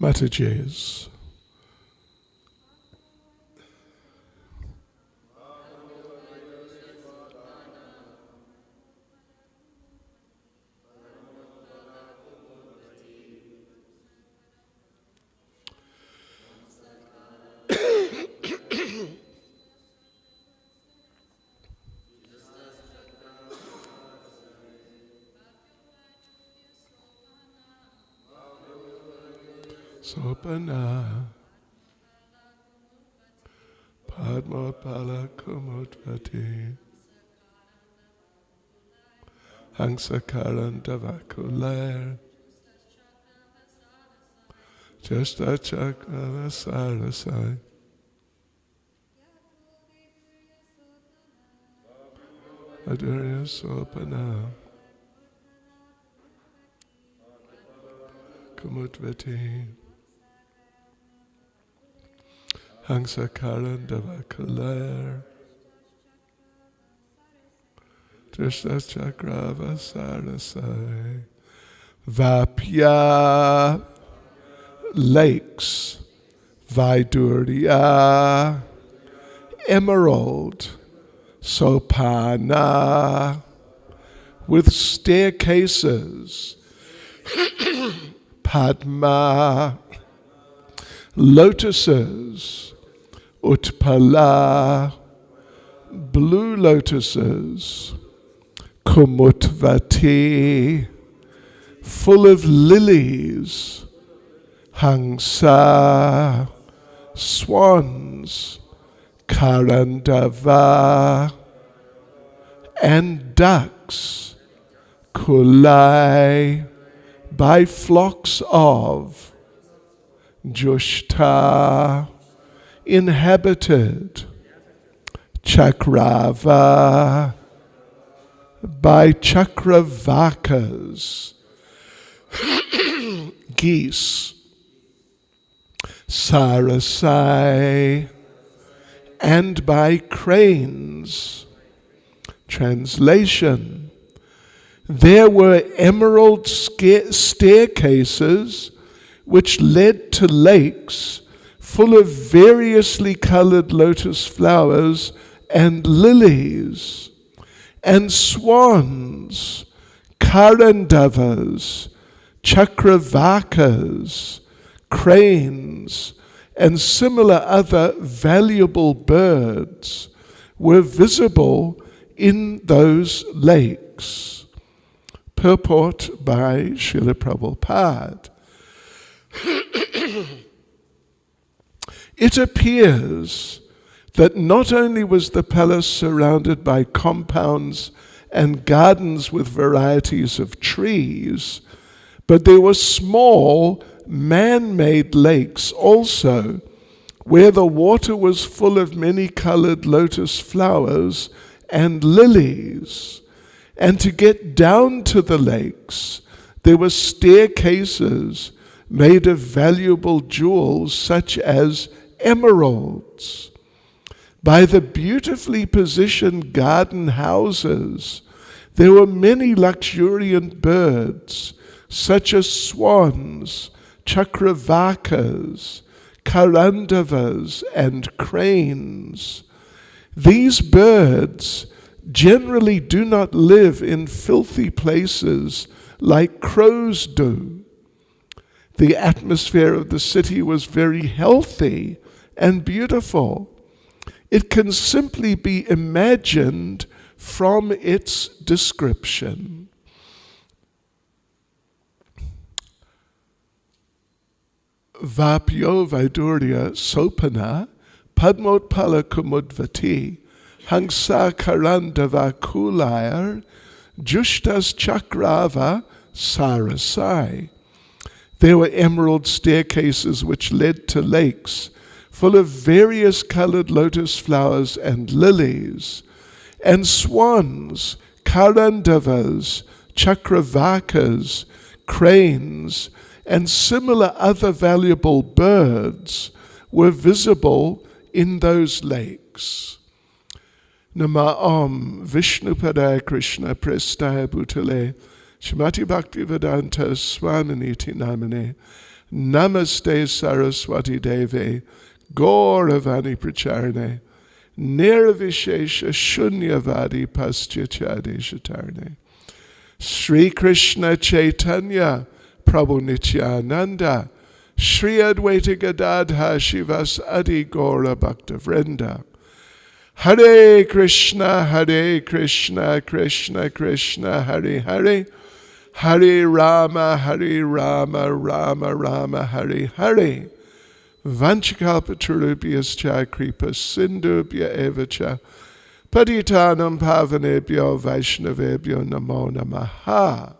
Mataji's. Sopana Padmopala Kumutvati Hangsakarandavakular Jasta Chakra Sarasai Adurya Sopana Kumutvati Hangsakarandavakular Jasta Chakra Sarasai Vapya lakes, Vaidurya, emerald, Sopana, with staircases, Padma, lotuses, Utpala, blue lotuses, Kumutvati, full of lilies, Hangsa, swans, Karandava, and ducks, Kulai, by flocks of, Jushta, inhabited, Chakrava, by Chakravakas, geese, Sarasai, and by cranes. Translation: there were emerald staircases which led to lakes full of variously colored lotus flowers and lilies, and swans, karandavas, chakravakas, cranes, and similar other valuable birds were visible in those lakes. Purport by Srila Prabhupada. It appears that not only was the palace surrounded by compounds and gardens with varieties of trees, but there were small man-made lakes also, where the water was full of many-colored lotus flowers and lilies. And to get down to the lakes, there were staircases made of valuable jewels such as emeralds. By the beautifully positioned garden houses, there were many luxuriant birds, such as swans, chakravakas, karandavas, and cranes. These birds generally do not live in filthy places like crows do. The atmosphere of the city was very healthy and beautiful. It can simply be imagined from its description. Vapyo Vaidurya Sopana Padmotpala Kumudvati Hangsa Karandava Kulayar Jushtas Chakrava Sarasai. There were emerald staircases which led to lakes full of various colored lotus flowers and lilies, and swans, karandavas, chakravakas, cranes, and similar other valuable birds were visible in those lakes. Nama Om Vishnupadaya Krishna Prestaya Bhutale Shrimati Bhaktivedanta Swaminiti Namane Namaste Saraswati Deve, Gauravani Pracharne, Nirvishesha Shunyavadi Pastyachade Shatarne. Sri Krishna Chaitanya Prabhu Nityananda, Shri Advaita Gadadha Shivas Adi Gaura Bhakta Vrinda. Hare Krishna, Krishna Krishna, Hare Hare, Hare Rama, Rama Rama, Hare Hare. Vanchakalpatarubhyascha kripa sindubhya evacha patitanam pavanebhyo vaishnavebhyo namo namaha.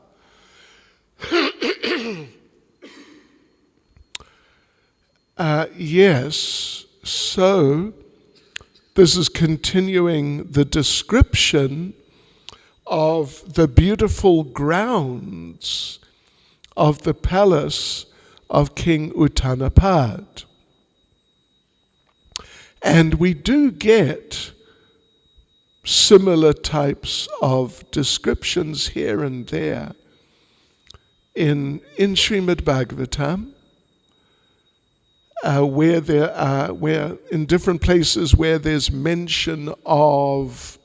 Yes, so this is continuing the description of the beautiful grounds of the palace of King Uttanapad. And we do get similar types of descriptions here and there in Srimad Bhagavatam, where in different places where there's mention of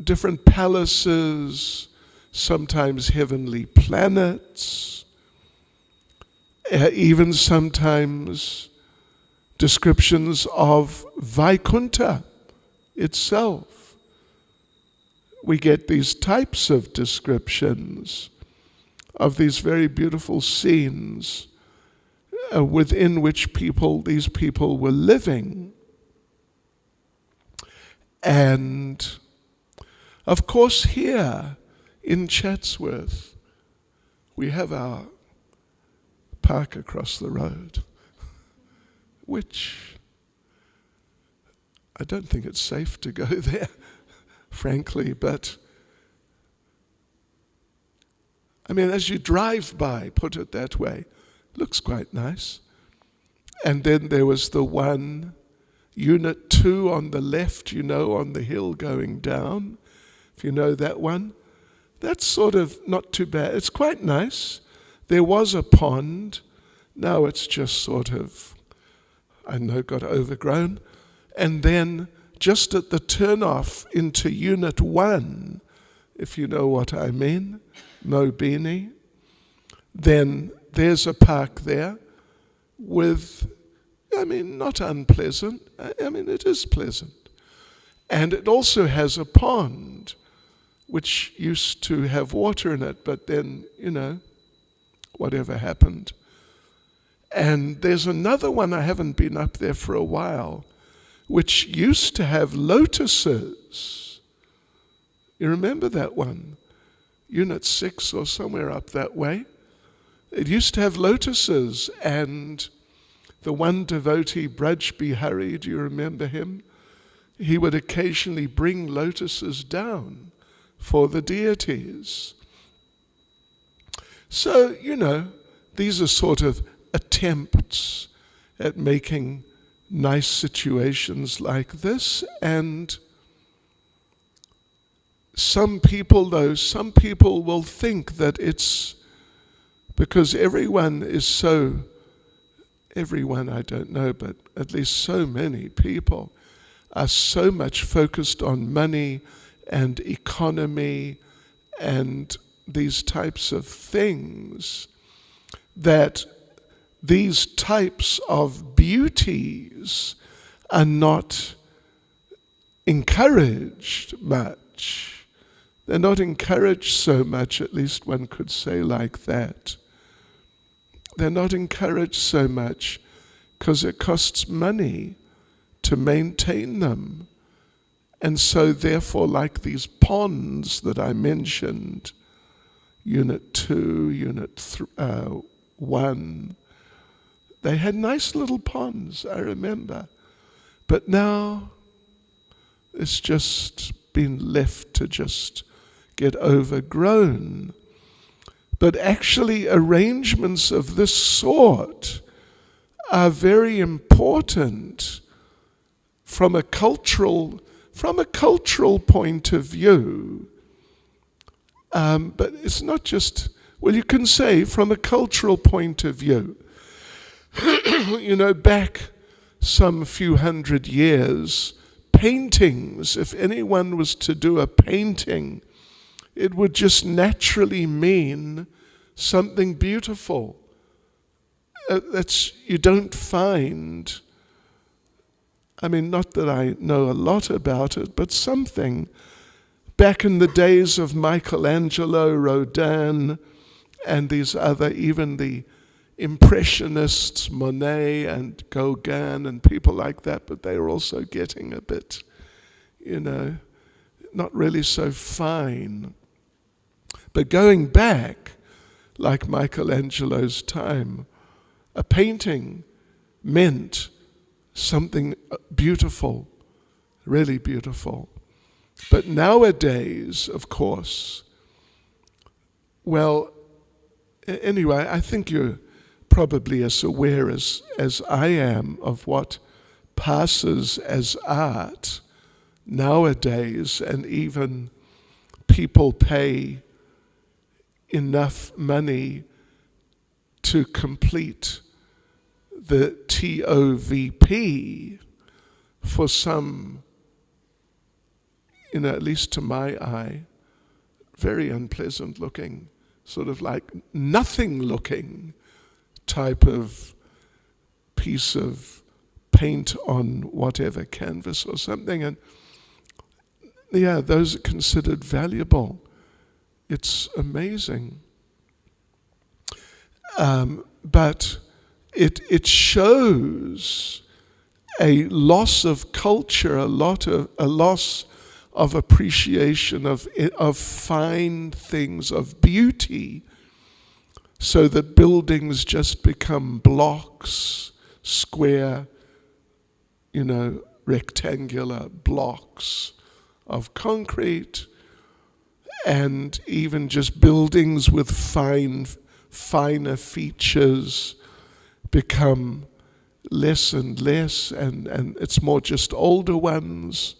different palaces, sometimes heavenly planets, even sometimes descriptions of Vaikuntha itself. We get these types of descriptions of these very beautiful scenes within which these people were living. And of course here in Chatsworth, we have our park across the road, which I don't think it's safe to go there, frankly, but I mean, as you drive by, put it that way, looks quite nice. And then there was the one, Unit 2 on the left, on the hill going down, if you know that one. That's sort of not too bad. It's quite nice. There was a pond. Now it's just sort of, got overgrown. And then just at the turnoff into Unit 1, if you know what I mean, Mobini, then there's a park there with, not unpleasant. It is pleasant. And it also has a pond, which used to have water in it, but then, whatever happened. And there's another one, I haven't been up there for a while, which used to have lotuses. You remember that one? Unit 6 or somewhere up that way. It used to have lotuses, and the one devotee, Braj Bihari, do you remember him? He would occasionally bring lotuses down for the deities. So, these are sort of attempts at making nice situations like this. And some people will think that it's because everyone, I don't know, but at least so many people are so much focused on money and economy and these types of things that these types of beauties are not encouraged much. They're not encouraged so much, at least one could say like that. They're not encouraged so much because it costs money to maintain them. And so therefore, like these ponds that I mentioned, Unit 2, Unit 1, they had nice little ponds, I remember. But now it's just been left to just get overgrown. But actually arrangements of this sort are very important from a cultural point of view. But it's not just well, you can say from a cultural point of view, back some few hundred years, paintings, if anyone was to do a painting, it would just naturally mean something beautiful. You don't find, not that I know a lot about it, but something. Back in the days of Michelangelo, Rodin, and these other, even the Impressionists, Monet and Gauguin and people like that, but they were also getting a bit, not really so fine. But going back, like Michelangelo's time, a painting meant something beautiful, really beautiful. But nowadays, of course, well, anyway, I think you're probably as aware as I am of what passes as art nowadays, and even people pay enough money to complete the TOVP for some, at least to my eye, very unpleasant looking, sort of like nothing looking type of piece of paint on whatever canvas or something. And yeah, those are considered valuable. It's amazing. But it shows a loss of culture, a loss of appreciation of fine things, of beauty, so that buildings just become blocks, square, rectangular blocks of concrete, and even just buildings with finer features become less and less, and it's more just older ones.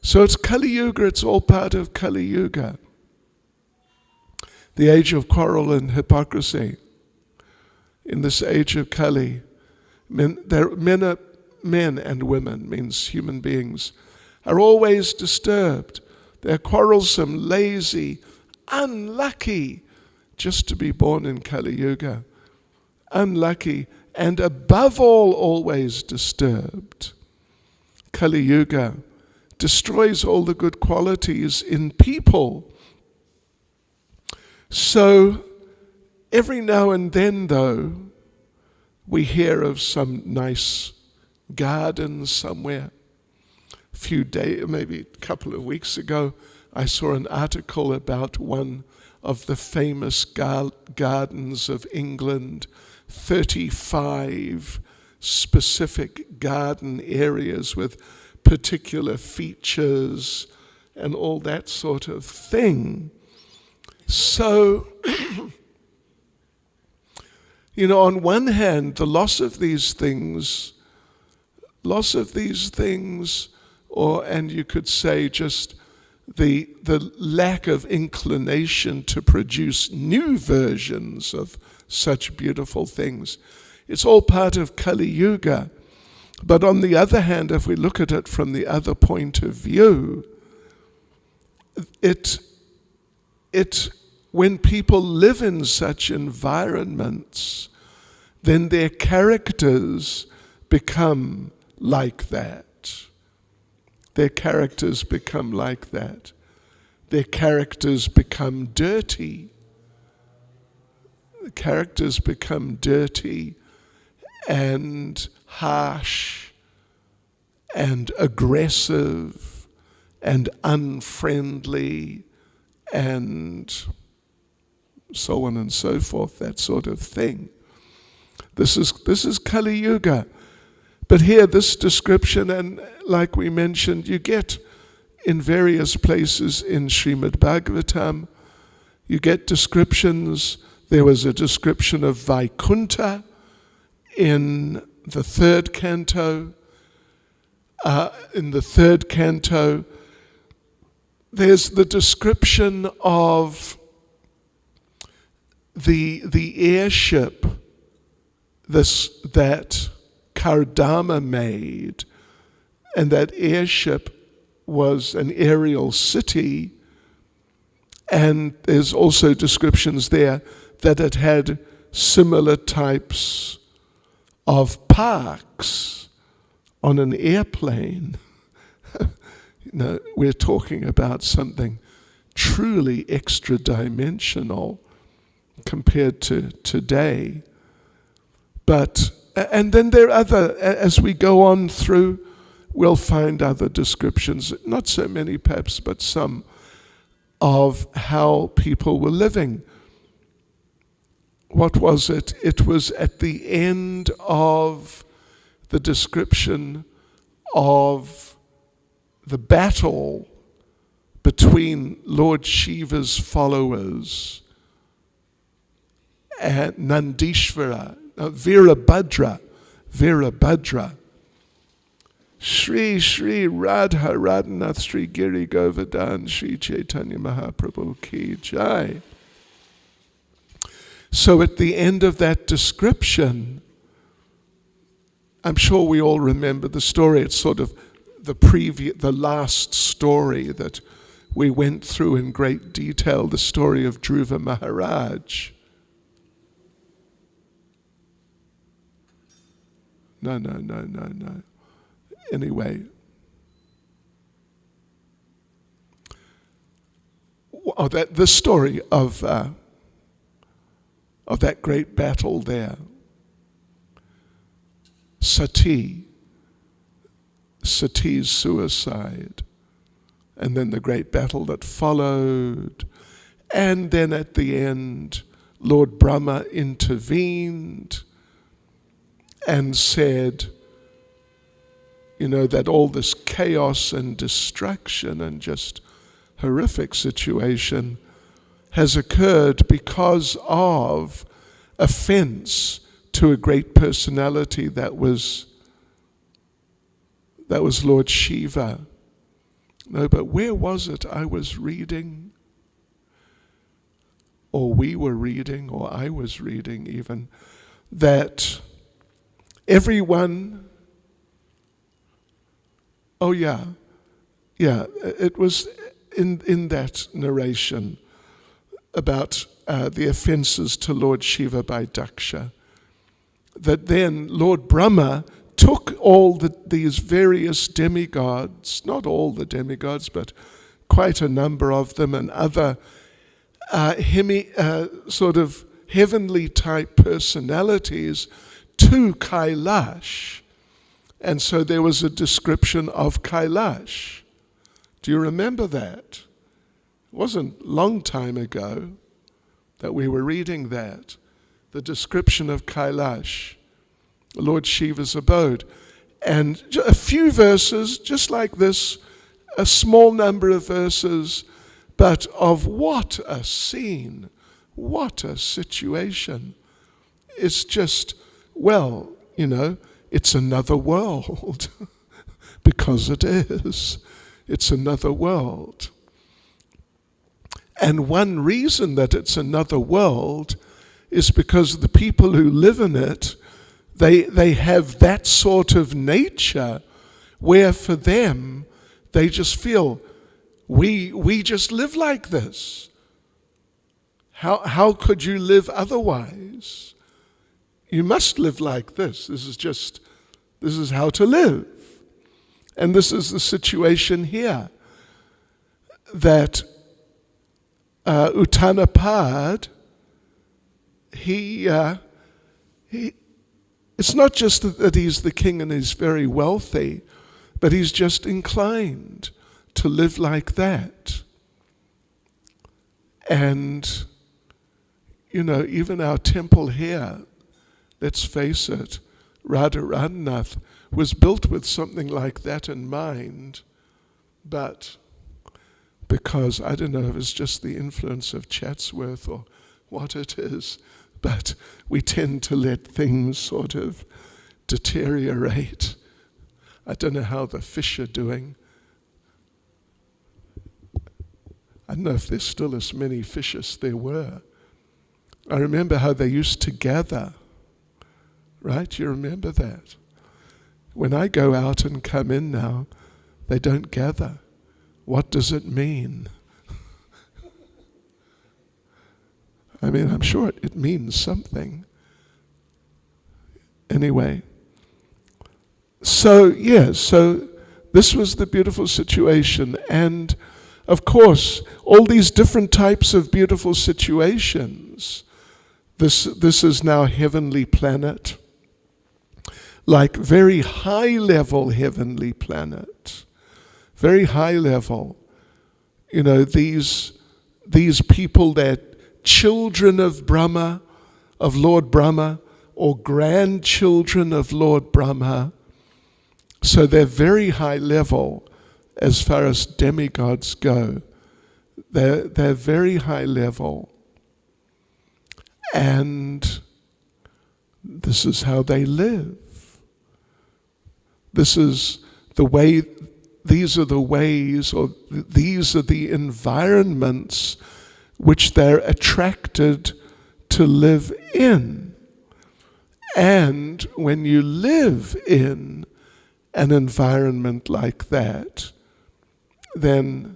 So it's Kali Yuga, it's all part of Kali Yuga. The age of quarrel and hypocrisy. In this age of Kali, men and women, means human beings, are always disturbed. They're quarrelsome, lazy, unlucky just to be born in Kali Yuga. Unlucky, and above all, always disturbed. Kali Yuga destroys all the good qualities in people. So every now and then, though, we hear of some nice garden somewhere. Maybe a couple of weeks ago, I saw an article about one of the famous gardens of England, 35 specific garden areas with particular features and all that sort of thing. So, on one hand, the loss of these things, and you could say just the lack of inclination to produce new versions of such beautiful things. It's all part of Kali Yuga. But on the other hand, if we look at it from the other point of view, when people live in such environments, then their characters become like that. Their characters become like that. Their characters become dirty. The characters become dirty and harsh and aggressive and unfriendly and so on and so forth, that sort of thing. This is Kali Yuga. But here, this description, and like we mentioned, you get in various places in Srimad Bhagavatam, you get descriptions. There was a description of Vaikuntha in the third canto. There's the description of the airship that Kardama made, and that airship was an aerial city, and there's also descriptions there that it had similar types of parks on an airplane. We're talking about something truly extra-dimensional compared to today. And then there are other, as we go on through, we'll find other descriptions, not so many perhaps, but some, of how people were living. What was it? It was at the end of the description of the battle between Lord Shiva's followers and Nandishvara, Virabhadra. Shri Shri Radha Radhanath Shri Giri Govardhan Shri Chaitanya Mahaprabhu Ki Jai. So at the end of that description, I'm sure we all remember the story. It's sort of the last story that we went through in great detail, the story of Dhruva Maharaj. No. Anyway, the story of that great battle there, Sati's suicide, and then the great battle that followed, and then at the end, Lord Brahma intervened and said, that all this chaos and destruction and just horrific situation has occurred because of offense to a great personality that was Lord Shiva. No, but where was it I was reading, or we were reading, or I was reading even, that everyone... Oh yeah, it was in that narration about the offenses to Lord Shiva by Daksha, that then Lord Brahma took all these various demigods, not all the demigods, but quite a number of them, and other sort of heavenly type personalities to Kailash. And so there was a description of Kailash. Do you remember that? It wasn't a long time ago that we were reading that. The description of Kailash, Lord Shiva's abode. And a few verses, just like this, a small number of verses, but of what a scene, what a situation. It's just, it's another world, because it is. It's another world. And one reason that it's another world is because the people who live in it, they have that sort of nature where for them, they just feel, we just live like this. How could you live otherwise? You must live like this. This is how to live. And this is the situation here, that Uttanapad, it's not just that he's the king and he's very wealthy, but he's just inclined to live like that. And, even our temple here, let's face it, Radha Radhanath was built with something like that in mind, but because, I don't know if it's just the influence of Chatsworth or what it is, but we tend to let things sort of deteriorate. I don't know how the fish are doing. I don't know if there's still as many fish as there were. I remember how they used to gather, right? You remember that? When I go out and come in now, they don't gather. What does it mean? I mean, I'm sure it means something. Anyway, so this was the beautiful situation. And of course, all these different types of beautiful situations. This is now heavenly planet, like very high level heavenly planet, very high level. You know, these people that children of Brahma, of Lord Brahma, or grandchildren of Lord Brahma. So they're very high level as far as demigods go. They're very high level. And this is how they live. This is the way, these are the ways, or these are the environments which they're attracted to live in. And when you live in an environment like that, then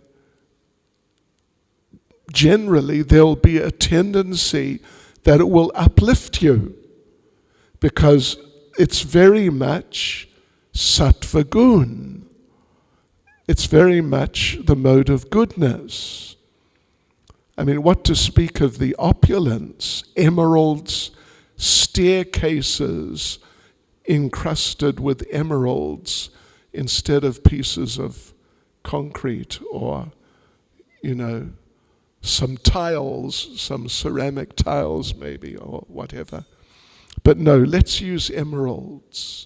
generally there'll be a tendency that it will uplift you, because it's very much sattva gun. It's very much the mode of goodness. I mean, what to speak of the opulence, emeralds, staircases encrusted with emeralds instead of pieces of concrete, or, some tiles, some ceramic tiles maybe, or whatever. But no, let's use emeralds.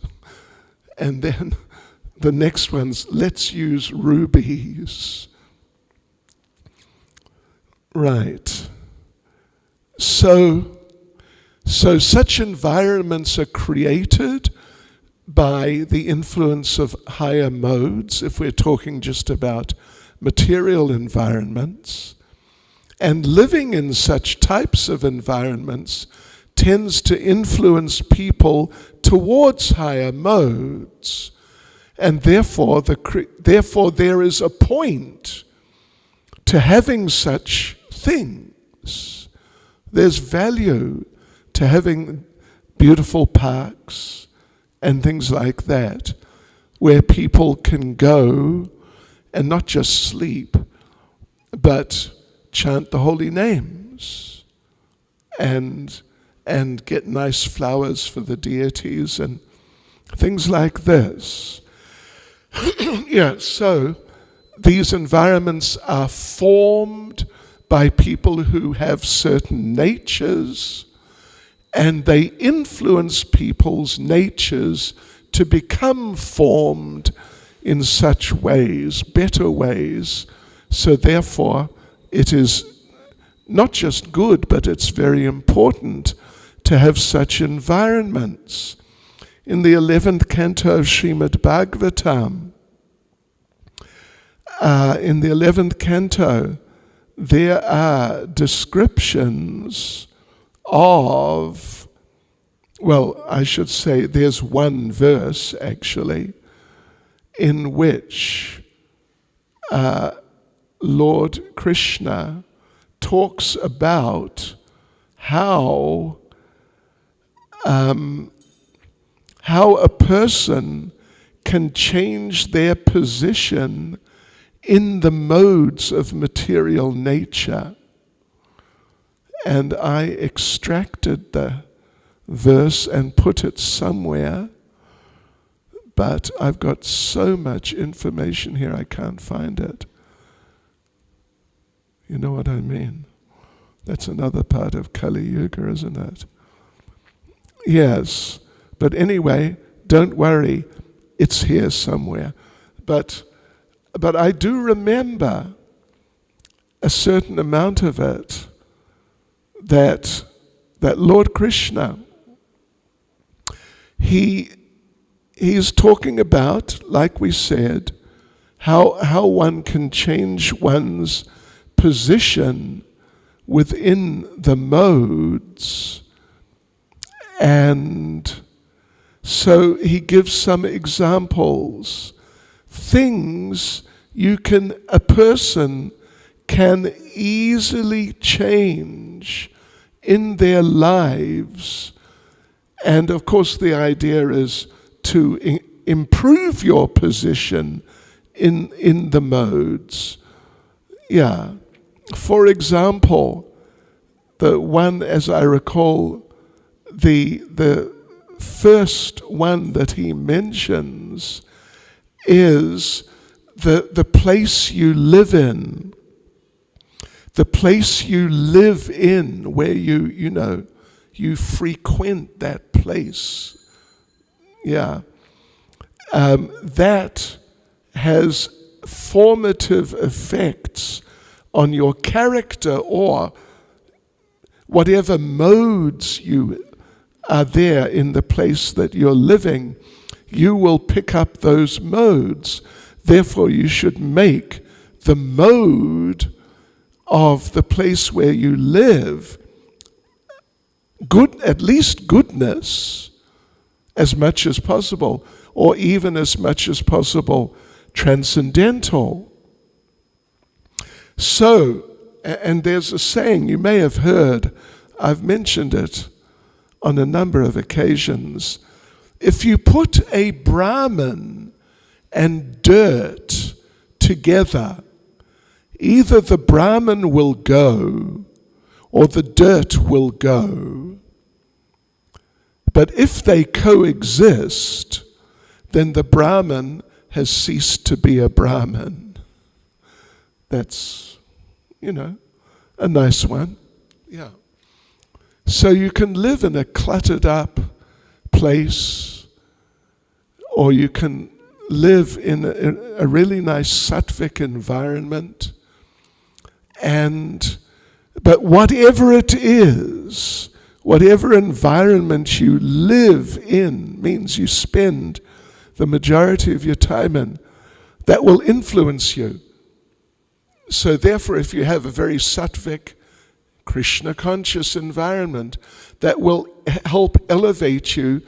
And then the next one's, let's use rubies. Right. So such environments are created by the influence of higher modes, if we're talking just about material environments. And living in such types of environments tends to influence people towards higher modes. And therefore there is a point to having such things. There's value to having beautiful parks and things like that, where people can go and not just sleep, but chant the holy names and get nice flowers for the deities and things like this. So these environments are formed by people who have certain natures, and they influence people's natures to become formed in such ways, better ways. So therefore, it is not just good, but it's very important to have such environments. In the 11th canto of Srimad Bhagavatam, in the 11th canto, there are descriptions of, well, I should say there's one verse actually in which Lord Krishna talks about how a person can change their position in the modes of material nature. And I extracted the verse and put it somewhere, but I've got so much information here I can't find it. You know what I mean? That's another part of Kali Yuga, isn't it? Yes, but anyway, don't worry, it's here somewhere. But I do remember a certain amount of it, that Lord Krishna, he's talking about, like we said, how one can change one's position within the modes. And so he gives some examples. Things a person can easily change in their lives. And of course the idea is to improve your position in the modes. Yeah. For example, the one, as I recall, the first one that he mentions is the place you live in. The place you live in, where you frequent that place. Yeah. That has formative effects on your character, or whatever modes you are there in the place that you're living, you will pick up those modes. Therefore, you should make the mode of the place where you live good, at least goodness, as much as possible, or even as much as possible transcendental. So, and there's a saying you may have heard, I've mentioned it on a number of occasions. If you put a Brahman and dirt together, either the Brahman will go or the dirt will go. But if they coexist, then the Brahman has ceased to be a Brahman. That's, a nice one. Yeah. So you can live in a cluttered up place, or you can live in a really nice sattvic environment. But whatever it is, whatever environment you live in, means you spend the majority of your time in, that will influence you. So therefore, if you have a very sattvic, Krishna-conscious environment, that will help elevate you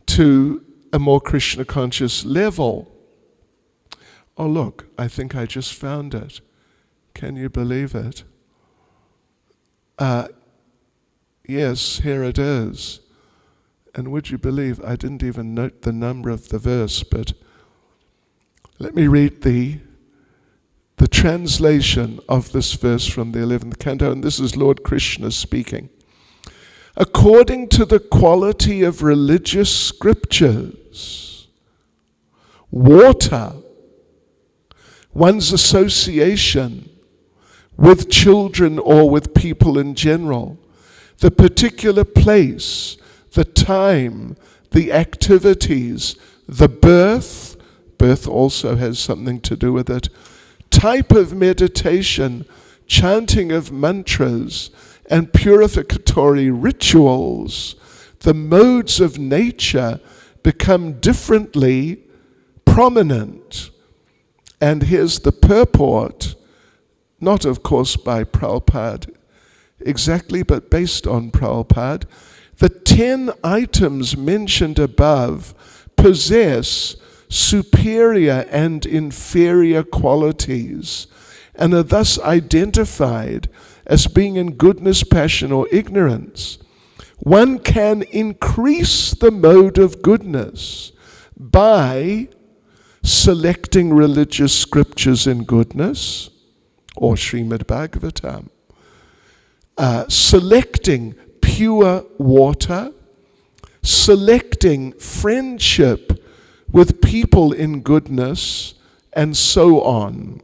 to a more Krishna-conscious level. Oh look, I think I just found it. Can you believe it? Yes, here it is. And would you believe I didn't even note the number of the verse, but let me read the translation of this verse from the 11th canto, and this is Lord Krishna speaking. According to the quality of religious scriptures, water, one's association with children or with people in general, the particular place, the time, the activities, the birth also has something to do with it, type of meditation, chanting of mantras, and purificatory rituals, the modes of nature become differently prominent. And here's the purport, not of course by Prabhupada exactly, but based on Prabhupada. The 10 items mentioned above possess superior and inferior qualities and are thus identified as being in goodness, passion, or ignorance. One can increase the mode of goodness by selecting religious scriptures in goodness, or Srimad Bhagavatam, selecting pure water, selecting friendship with people in goodness, and so on.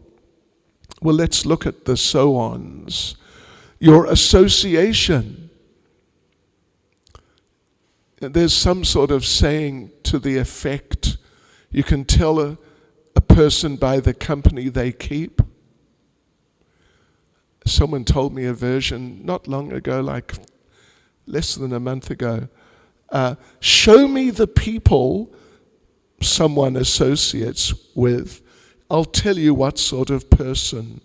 Well, let's look at the so-ons. Your association. There's some sort of saying to the effect, you can tell a person by the company they keep. Someone told me a version not long ago, like less than a month ago. Show me the people someone associates with, I'll tell you what sort of person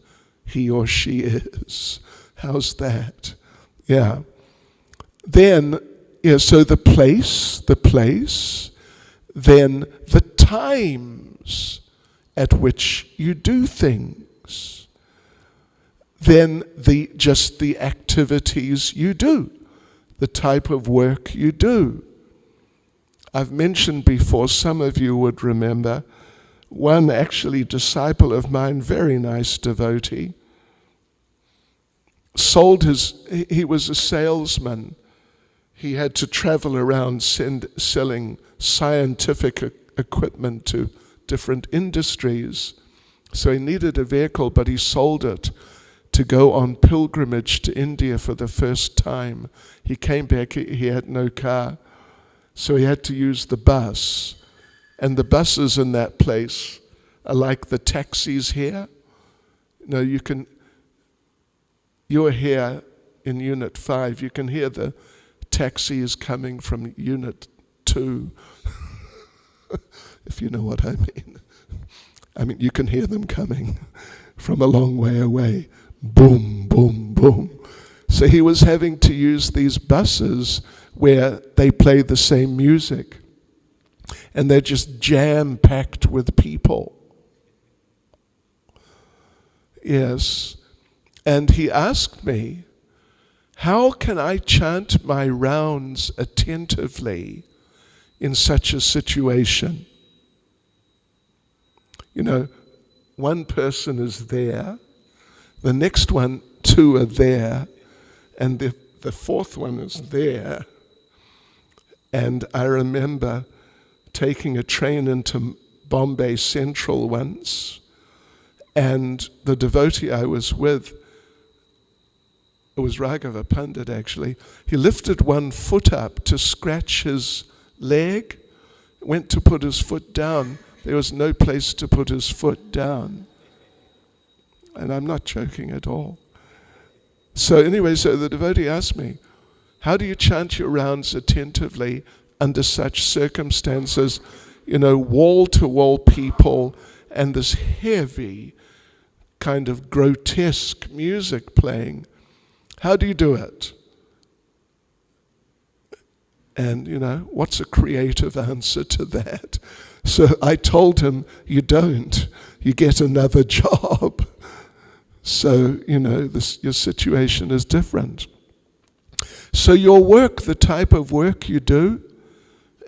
he or she is. How's that? Yeah. Then, so the place, then the times at which you do things, then just the activities you do, the type of work you do. I've mentioned before, some of you would remember, one actually disciple of mine, very nice devotee, he was a salesman. He had to travel around selling scientific equipment to different industries. So he needed a vehicle, but he sold it to go on pilgrimage to India for the first time. He came back, he had no car, so he had to use the bus. And the buses in that place are like the taxis here. You're here in Unit 5, you can hear the taxis coming from Unit 2, if you know what I mean. I mean, you can hear them coming from a long way away. Boom, boom, boom. So he was having to use these buses where they play the same music, and they're just jam-packed with people. Yes. And he asked me, how can I chant my rounds attentively in such a situation? One person is there, the next two are there, and the fourth one is there. And I remember taking a train into Bombay Central once, and the devotee I was with, it was Raghava Pandit actually, he lifted one foot up to scratch his leg, went to put his foot down. There was no place to put his foot down. And I'm not joking at all. So anyway, the devotee asked me, how do you chant your rounds attentively under such circumstances? Wall-to-wall people and this heavy kind of grotesque music playing. How do you do it? And, what's a creative answer to that? So I told him, you don't. You get another job. So, your situation is different. So your work, the type of work you do,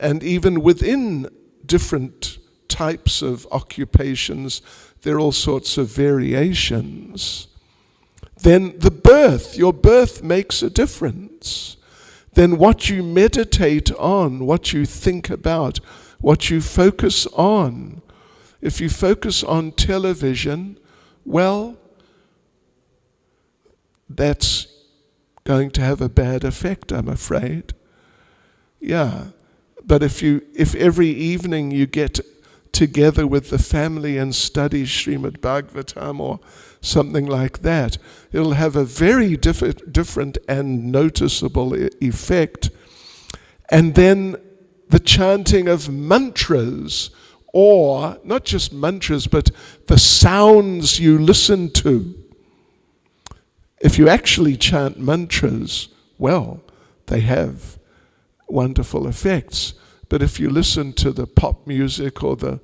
and even within different types of occupations, there are all sorts of variations. Then your birth makes a difference. Then what you meditate on, what you think about, what you focus on. If you focus on television, well, that's going to have a bad effect, I'm afraid. Yeah, but if every evening you get together with the family and study Srimad Bhagavatam or something like that, it'll have a very different and noticeable effect. And then the chanting of mantras, or not just mantras, but the sounds you listen to. If you actually chant mantras, well, they have wonderful effects. But if you listen to the pop music or the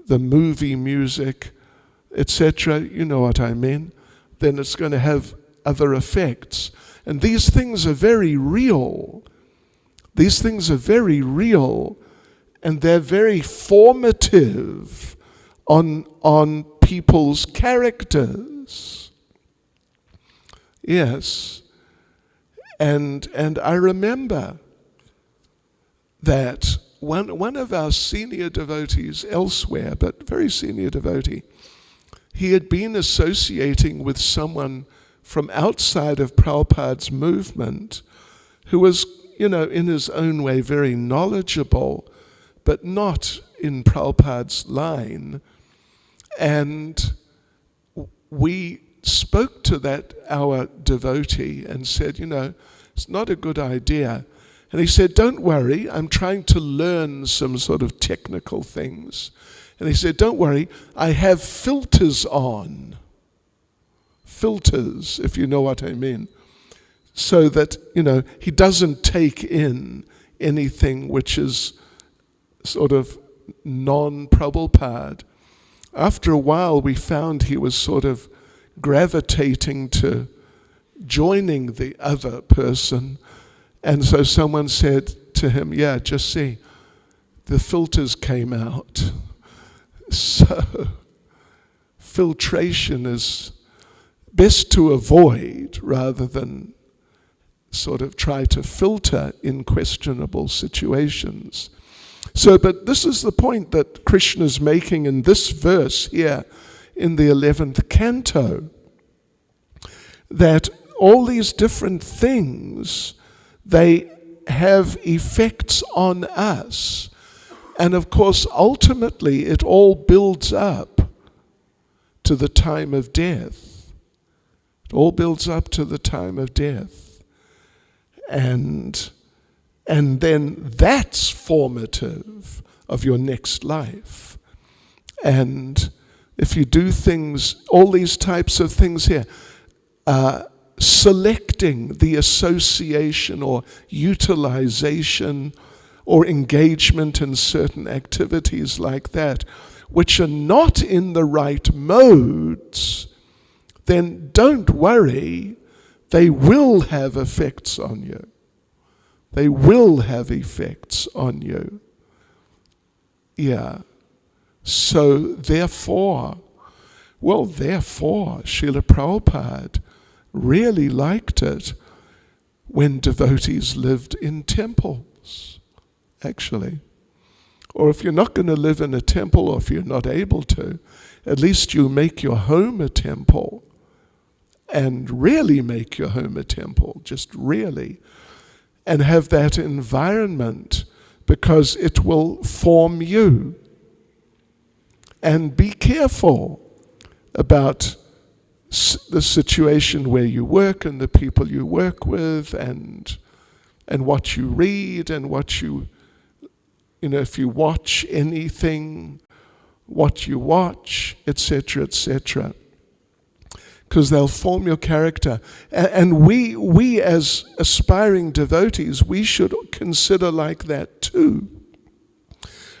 movie music, etc., you know what I mean, then it's going to have other effects. And these things are very real. These things are very real, and they're very formative on people's characters. Yes. And I remember that one of our senior devotees elsewhere, but very senior devotee, he had been associating with someone from outside of Prabhupada's movement who was, in his own way very knowledgeable, but not in Prabhupada's line. And we spoke to our devotee and said, it's not a good idea. And he said, don't worry, I'm trying to learn some sort of technical things. And he said, don't worry, I have filters on. filters, if you know what I mean, so that, he doesn't take in anything which is sort of non-Prabhupada. After a while, we found he was sort of gravitating to joining the other person. And so someone said to him, yeah, just see, the filters came out. So filtration is best to avoid rather than sort of try to filter in questionable situations. So, but this is the point that Krishna is making in this verse here in the 11th canto, that all these different things, they have effects on us. And of course, ultimately, it all builds up to the time of death. It all builds up to the time of death. And then that's formative of your next life. And if you do things, all these types of things here, selecting the association or utilization or engagement in certain activities like that, which are not in the right modes, then don't worry, they will have effects on you. They will have effects on you. Yeah. So therefore, Srila Prabhupada really liked it when devotees lived in temples, actually. Or if you're not going to live in a temple, or if you're not able to, at least you make your home a temple. And really make your home a temple, just really. And have that environment, because it will form you. And be careful about the situation where you work and the people you work with and what you read and what you, if you watch anything, what you watch, etc., etc. Because they'll form your character. And we as aspiring devotees, we should consider like that too.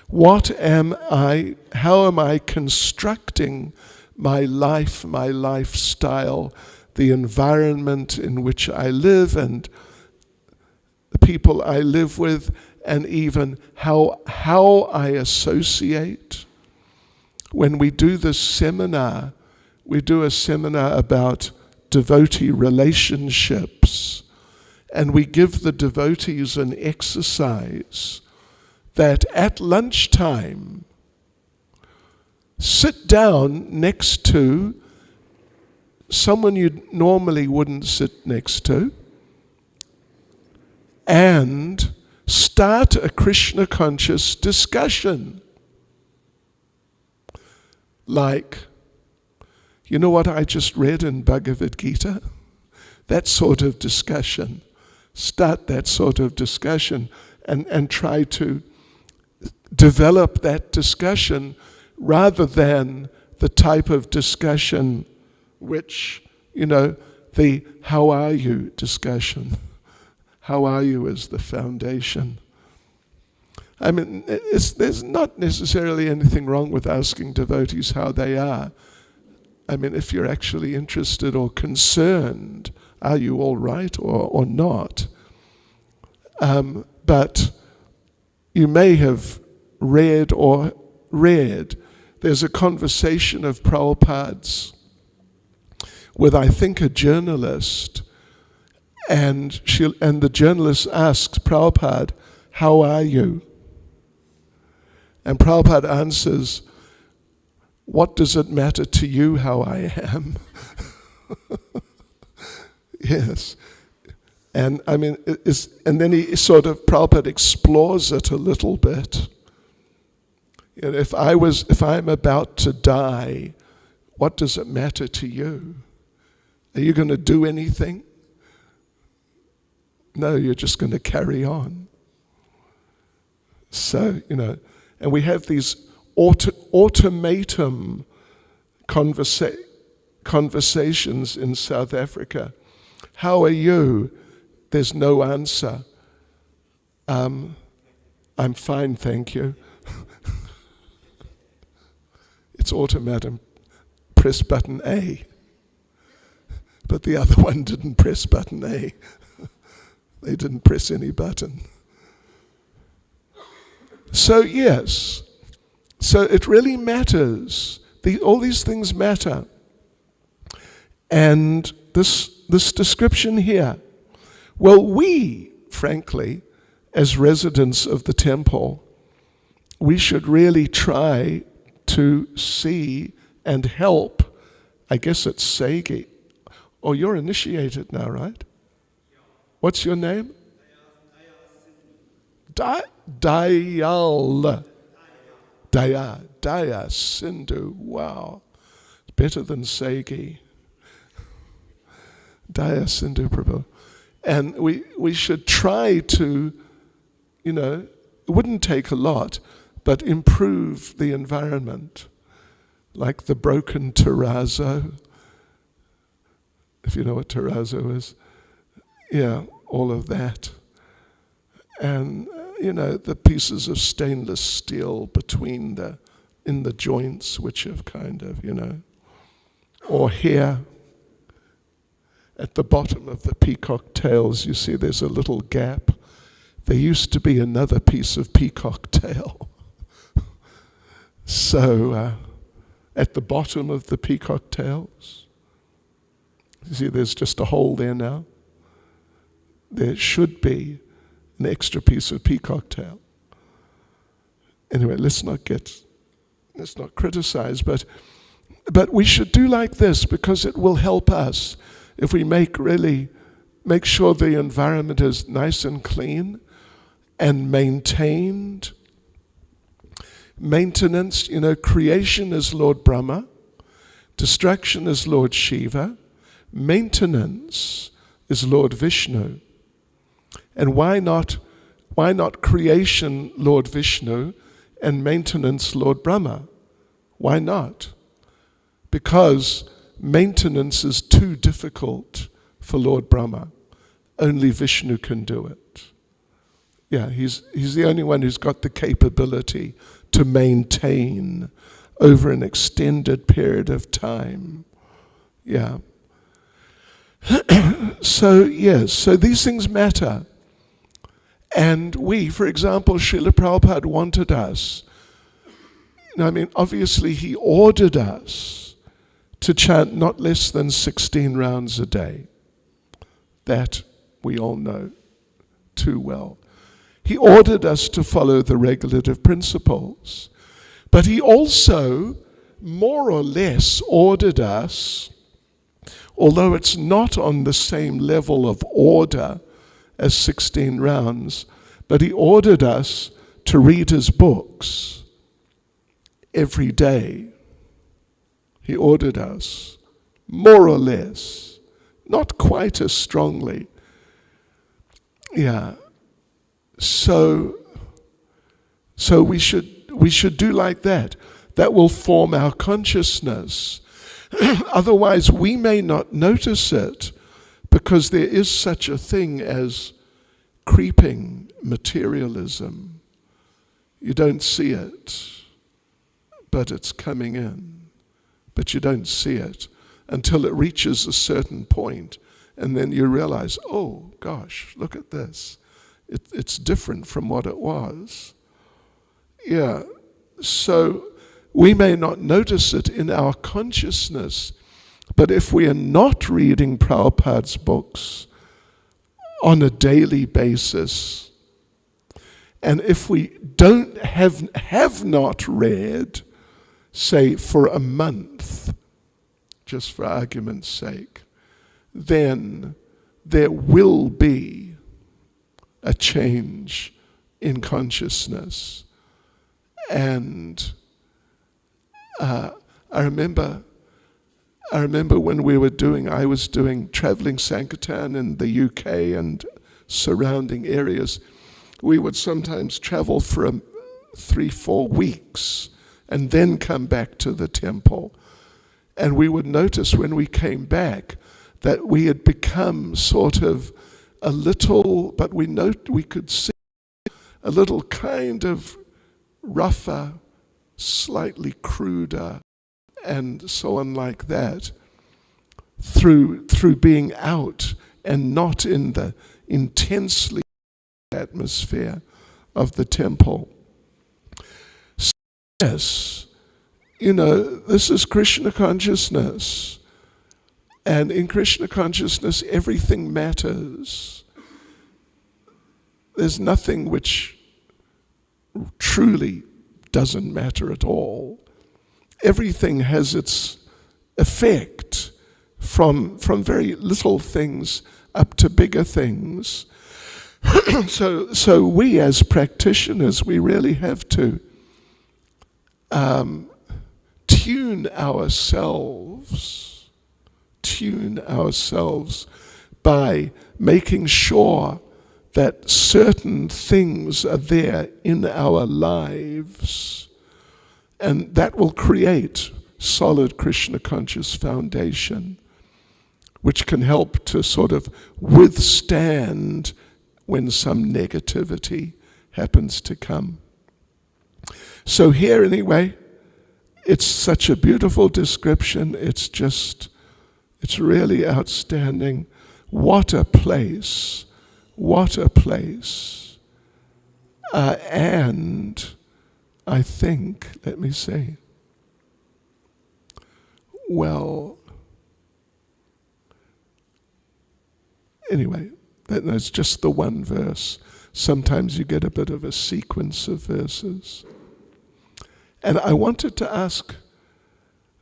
What am I, how am I constructing my life, my lifestyle, the environment in which I live and the people I live with, and even how I associate? When we do this seminar, we do a seminar about devotee relationships, and we give the devotees an exercise that at lunchtime, sit down next to someone you normally wouldn't sit next to, and start a Krishna conscious discussion. Like, you know what I just read in Bhagavad Gita? That sort of discussion. Start that sort of discussion and try to develop that discussion rather than the type of discussion which, the how are you discussion. How are you is the foundation. I mean, there's not necessarily anything wrong with asking devotees how they are. I mean, if you're actually interested or concerned, are you all right or not? But you may have read, there's a conversation of Prabhupada's with, I think, a journalist, and the journalist asks Prabhupada, how are you? And Prabhupada answers, what does it matter to you how I am? Yes. And I mean, and then Prabhupada explores it a little bit. If I'm about to die, what does it matter to you? Are you going to do anything? No, you're just going to carry on. So, and we have these automatum conversations in South Africa. How are you? There's no answer. I'm fine, thank you. It's automatic. Press button A. But the other one didn't press button A. They didn't press any button. So yes, so it really matters. All these things matter. And this description here, well, we, frankly, as residents of the temple, we should really try to see and help. I guess it's Segi. Oh, you're initiated now, right? What's your name? Dayal. Daya Sindhu. Wow. Better than Segi. Daya Sindhu Prabhu. And we should try to, it wouldn't take a lot, but improve the environment. Like the broken terrazzo. If you know what terrazzo is. Yeah, all of that. And, the pieces of stainless steel in the joints, which have kind of, or here, at the bottom of the peacock tails, you see there's a little gap. There used to be another piece of peacock tail. So, at the bottom of the peacock tails, you see there's just a hole there now. There should be an extra piece of peacock tail. Anyway, let's not criticize, but we should do like this because it will help us if we make sure the environment is nice and clean and maintained. Maintenance, creation is Lord Brahma, destruction is Lord Shiva, maintenance is Lord Vishnu. And why not creation Lord Vishnu and maintenance Lord Brahma? Why not? Because maintenance is too difficult for Lord Brahma. Only Vishnu can do it. Yeah, he's the only one who's got the capability to maintain over an extended period of time. Yeah. So these things matter. And we, for example, Srila Prabhupada wanted us, obviously he ordered us to chant not less than 16 rounds a day. That we all know too well. He ordered us to follow the regulative principles. But he also, more or less, ordered us, although it's not on the same level of order as 16 rounds, but he ordered us to read his books every day. He ordered us, more or less, not quite as strongly. Yeah. So we should do like that. That will form our consciousness. Otherwise, we may not notice it because there is such a thing as creeping materialism. You don't see it, but it's coming in. But you don't see it until it reaches a certain point, and then you realize, oh gosh, look at this. It's different from what it was. Yeah, so we may not notice it in our consciousness, but if we are not reading Prabhupada's books on a daily basis, and if we don't have not read, say for a month, just for argument's sake, then there will be a change in consciousness. And I remember when I was doing traveling Sankirtan in the UK and surrounding areas. We would sometimes travel for 3-4 weeks and then come back to the temple. And we would notice when we came back that we had become sort of a little, but we could see a little kind of rougher, slightly cruder, and so on like that, through being out and not in the intensely atmosphere of the temple. So yes, this is Krishna consciousness. And in Krishna consciousness, everything matters. There's nothing which truly doesn't matter at all. Everything has its effect from very little things up to bigger things. So we as practitioners, we really have to tune ourselves by making sure that certain things are there in our lives, and that will create solid Krishna conscious foundation, which can help to sort of withstand when some negativity happens to come. So here anyway, it's such a beautiful description. It's really outstanding. What a place. What a place. And I think, let me see. Well, anyway, that's just the one verse. Sometimes you get a bit of a sequence of verses. And I wanted to ask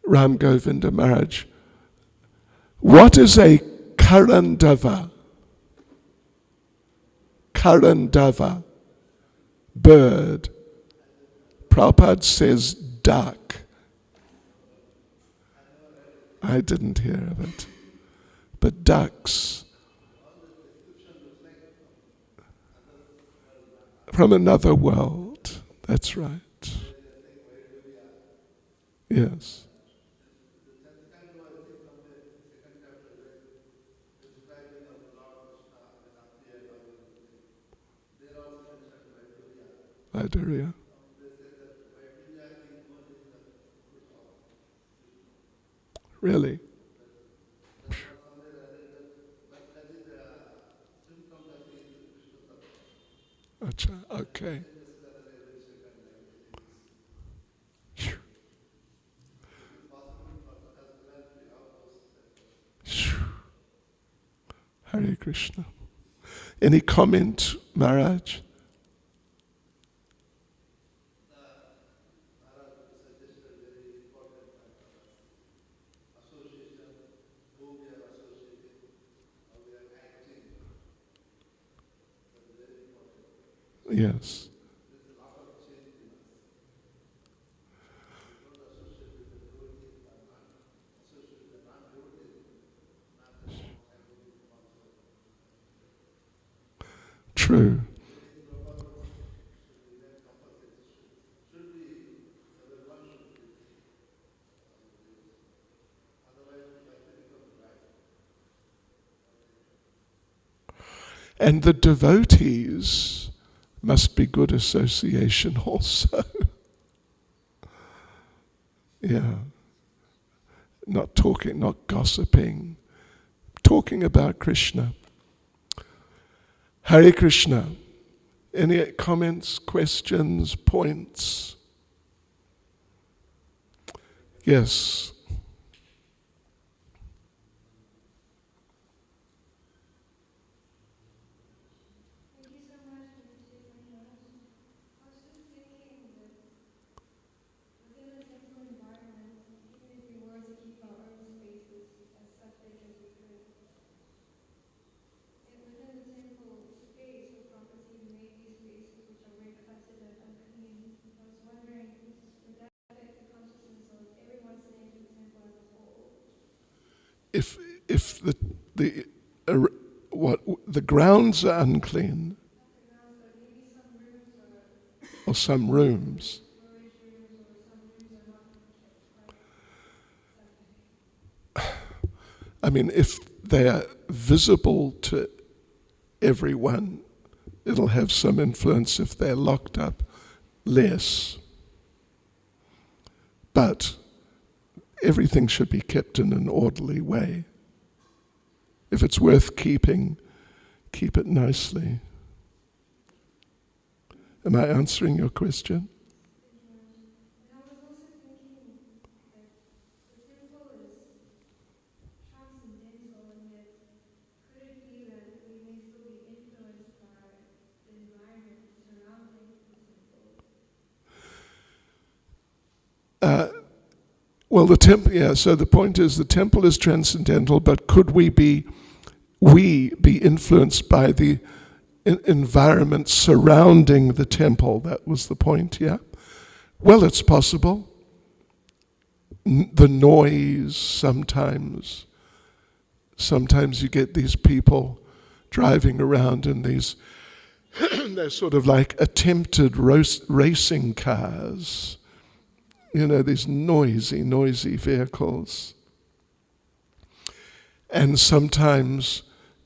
Ram Govinda Maharaj, what is a karandava? Karandava, bird. Prabhupada says duck. I didn't hear of it. But ducks. From another world. That's right. Yes. Vaidurya. Really? Acha, okay. Hare Krishna. Any comment, Maharaj? Yes. True. And the devotees must be good association also. Yeah. Not talking, not gossiping. Talking about Krishna. Hare Krishna. Any comments, questions, points? Yes. Thank you so much for the statement. I was just thinking that within the temple environment, even if we were to keep our own spaces as septic as we could, and within the temple space or property, we made these spaces which are very cluttered and unclean. I was wondering, would that affect the consciousness of everyone staying in the temple as a whole? If the grounds are unclean, Not the grounds, but maybe some rooms or some rooms, storage rooms, or some rooms are not kept quite septic. I mean, if they are visible to everyone, it'll have some influence. If they're locked up, less. But everything should be kept in an orderly way. If it's worth keeping, keep it nicely. Am I answering your question? And I was also thinking that the temple is transcendental, and yet could it be that we may still be influenced by the environment surrounding the temple? Well, the temple, yeah, so the point is the temple is transcendental, but could we be influenced by the environment surrounding the temple? That was the point, yeah? Well, it's possible. The noise sometimes you get these people driving around in these, they're sort of like attempted racing cars. You know, these noisy vehicles. And sometimes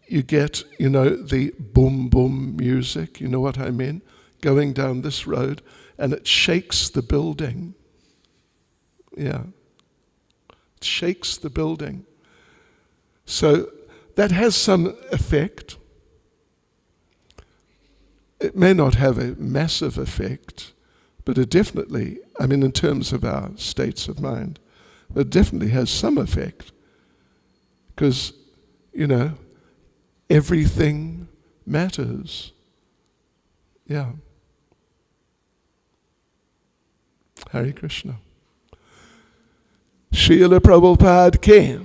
you get, the boom boom music, you know what I mean? Going down this road, and it shakes the building. Yeah. It shakes the building. So that has some effect. It may not have a massive effect, but it definitely, in terms of our states of mind, it definitely has some effect. Because, everything matters. Yeah. Hare Krishna. Srila Prabhupada Ki